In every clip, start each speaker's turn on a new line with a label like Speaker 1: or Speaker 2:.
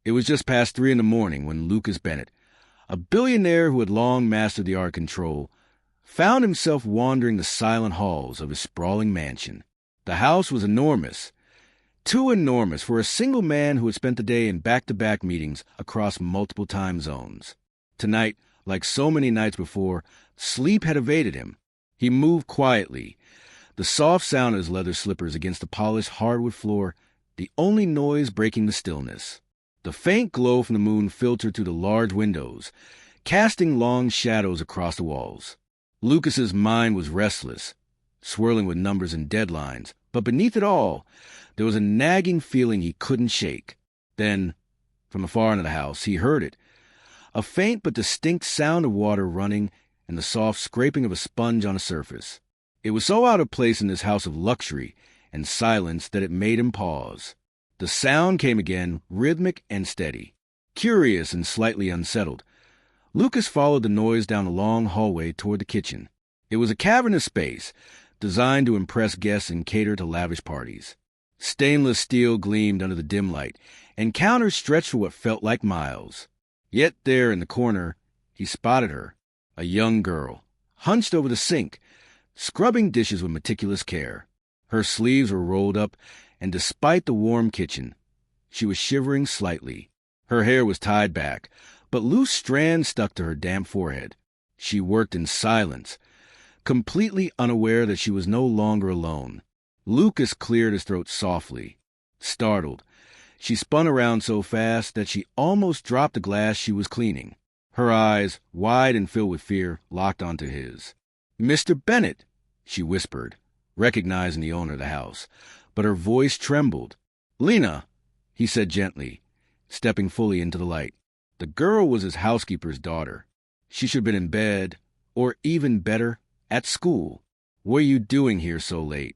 Speaker 1: It was just past 3 in the morning when Lucas Bennett, a billionaire who had long mastered the art of control, found himself wandering the silent halls of his sprawling mansion. The house was enormous, too enormous for a single man who had spent the day in back-to-back meetings across multiple time zones. Tonight, like so many nights before, sleep had evaded him. He moved quietly, the soft sound of his leather slippers against the polished hardwood floor, the only noise breaking the stillness. The faint glow from the moon filtered through the large windows, casting long shadows across the walls. Lucas's mind was restless, swirling with numbers and deadlines, but beneath it all, there was a nagging feeling he couldn't shake. Then, from the far end of the house, he heard it, a faint but distinct sound of water running and the soft scraping of a sponge on a surface. It was so out of place in this house of luxury and silence that it made him pause. The sound came again, rhythmic and steady. Curious and slightly unsettled, Lucas followed the noise down the long hallway toward the kitchen. It was a cavernous space, designed to impress guests and cater to lavish parties. Stainless steel gleamed under the dim light, and counters stretched for what felt like miles. Yet there in the corner, he spotted her, a young girl, hunched over the sink, scrubbing dishes with meticulous care. Her sleeves were rolled up, and despite the warm kitchen, she was shivering slightly. Her hair was tied back, but loose strands stuck to her damp forehead. She worked in silence, completely unaware that she was no longer alone. Lucas cleared his throat softly. Startled, she spun around so fast that she almost dropped the glass she was cleaning. Her eyes, wide and filled with fear, locked onto his. "Mr. Bennett," she whispered, recognizing the owner of the house, but her voice trembled. "Lena," he said gently, stepping fully into the light. The girl was his housekeeper's daughter. She should have been in bed, or even better, at school. "What are you doing here so late?"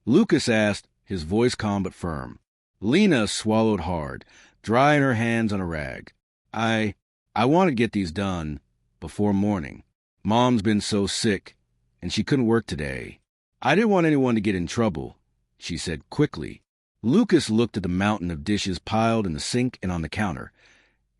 Speaker 1: Lucas asked, his voice calm but firm. Lena swallowed hard, drying her hands on a rag. I want to get these done before morning. Mom's been so sick, and she couldn't work today. I didn't want anyone to get in trouble," she said quickly. Lucas looked at the mountain of dishes piled in the sink and on the counter.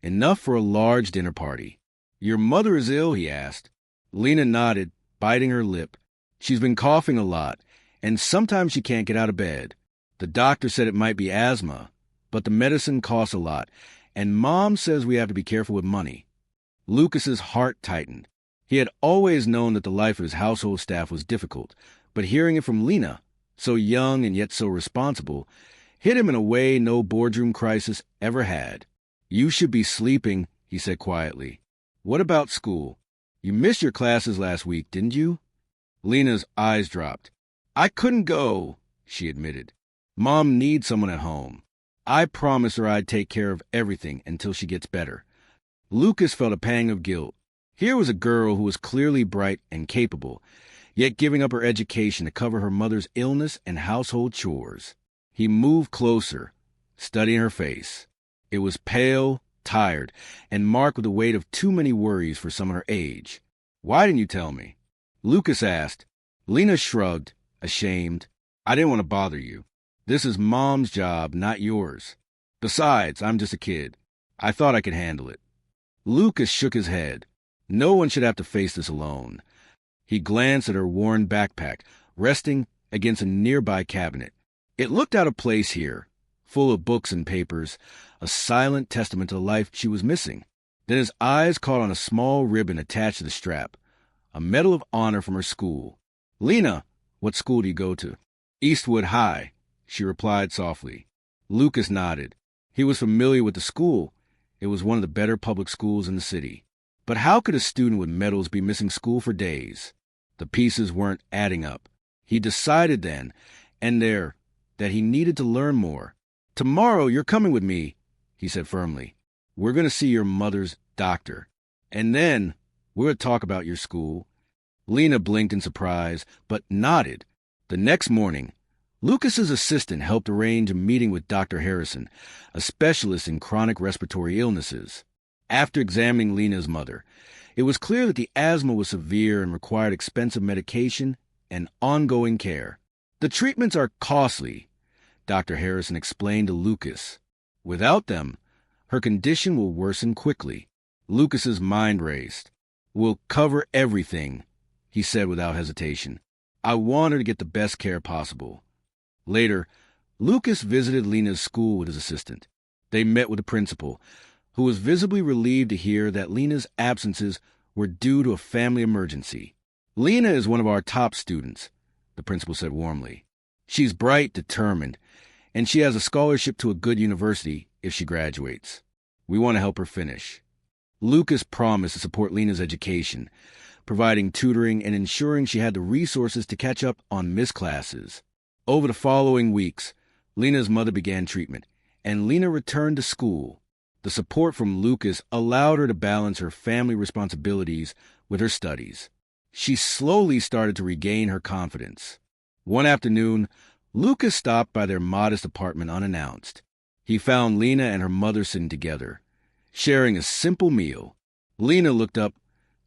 Speaker 1: Enough for a large dinner party. "Your mother is ill?" he asked. Lena nodded, biting her lip. "She's been coughing a lot, and sometimes she can't get out of bed. The doctor said it might be asthma, but the medicine costs a lot, and Mom says we have to be careful with money." Lucas's heart tightened. He had always known that the life of his household staff was difficult, but hearing it from Lena, so young and yet so responsible, hit him in a way no boardroom crisis ever had. "You should be sleeping," he said quietly. "What about school? You missed your classes last week, didn't you?" Lena's eyes dropped. "I couldn't go," she admitted. "Mom needs someone at home. I promised her I'd take care of everything until she gets better." Lucas felt a pang of guilt. Here was a girl who was clearly bright and capable, yet giving up her education to cover her mother's illness and household chores. He moved closer, studying her face. It was pale, tired, and marked with the weight of too many worries for someone her age. "Why didn't you tell me?" Lucas asked. Lena shrugged, ashamed. "I didn't want to bother you. This is Mom's job, not yours. Besides, I'm just a kid. I thought I could handle it." Lucas shook his head. No one should have to face this alone. He glanced at her worn backpack, resting against a nearby cabinet. It looked out of place here, full of books and papers, a silent testament to the life she was missing. Then his eyes caught on a small ribbon attached to the strap, a medal of honor from her school. "Lena, what school do you go to?" "Eastwood High," she replied softly. Lucas nodded. He was familiar with the school. It was one of the better public schools in the city. But how could a student with medals be missing school for days? The pieces weren't adding up. He decided then and there that he needed to learn more. "Tomorrow you're coming with me," he said firmly. "We're going to see your mother's doctor. And then we're going to talk about your school." Lena blinked in surprise, but nodded. The next morning, Lucas's assistant helped arrange a meeting with Dr. Harrison, a specialist in chronic respiratory illnesses. After examining Lena's mother, it was clear that the asthma was severe and required expensive medication and ongoing care. "The treatments are costly," Dr. Harrison explained to Lucas. "Without them, Her condition will worsen quickly. Lucas's mind raced. We'll cover everything, he said without hesitation. I want her to get the best care possible. Later, Lucas visited Lena's school with his assistant. They met with the principal, who was visibly relieved to hear that Lena's absences were due to a family emergency. Lena is one of our top students, the principal said warmly. She's bright, determined, and she has a scholarship to a good university if she graduates. We want to help her finish. Lucas promised to support Lena's education, providing tutoring and ensuring she had the resources to catch up on missed classes. Over the following weeks, Lena's mother began treatment, and Lena returned to school. The support from Lucas allowed her to balance her family responsibilities with her studies. She slowly started to regain her confidence. One afternoon, Lucas stopped by their modest apartment unannounced. He found Lena and her mother sitting together, sharing a simple meal. Lena looked up,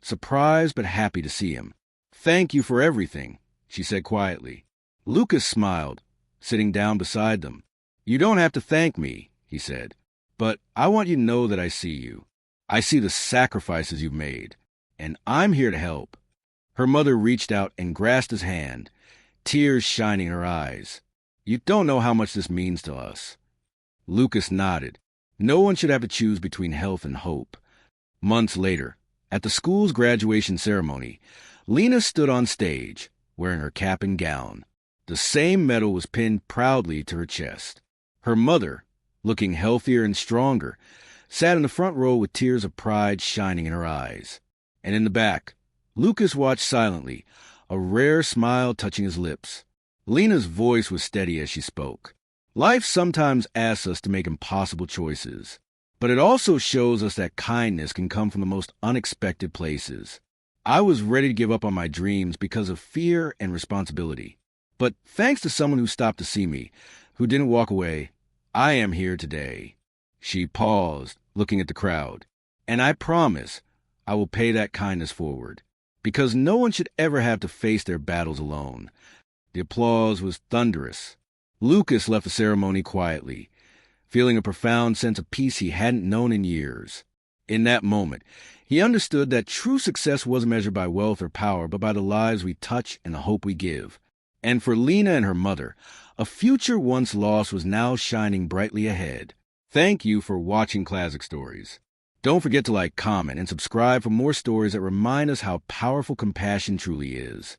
Speaker 1: surprised but happy to see him. "Thank you for everything," she said quietly. Lucas smiled, sitting down beside them. "You don't have to thank me," he said, "but I want you to know that I see you. I see the sacrifices you've made, and I'm here to help." Her mother reached out and grasped his hand, tears shining in her eyes. "You don't know how much this means to us." Lucas nodded. No one should have to choose between health and hope. Months later, at the school's graduation ceremony, Lena stood on stage, wearing her cap and gown. The same medal was pinned proudly to her chest. Her mother, looking healthier and stronger, sat in the front row with tears of pride shining in her eyes. And in the back, Lucas watched silently, a rare smile touching his lips. Lena's voice was steady as she spoke. Life sometimes asks us to make impossible choices, but it also shows us that kindness can come from the most unexpected places. I was ready to give up on my dreams because of fear and responsibility. But thanks to someone who stopped to see me, who didn't walk away, I am here today. She paused, looking at the crowd. And I promise I will pay that kindness forward, because no one should ever have to face their battles alone. The applause was thunderous. Lucas left the ceremony quietly, feeling a profound sense of peace he hadn't known in years. In that moment, he understood that true success wasn't measured by wealth or power, but by the lives we touch and the hope we give. And for Lena and her mother, a future once lost was now shining brightly ahead. Thank you for watching Classic Stories. Don't forget to like, comment, and subscribe for more stories that remind us how powerful compassion truly is.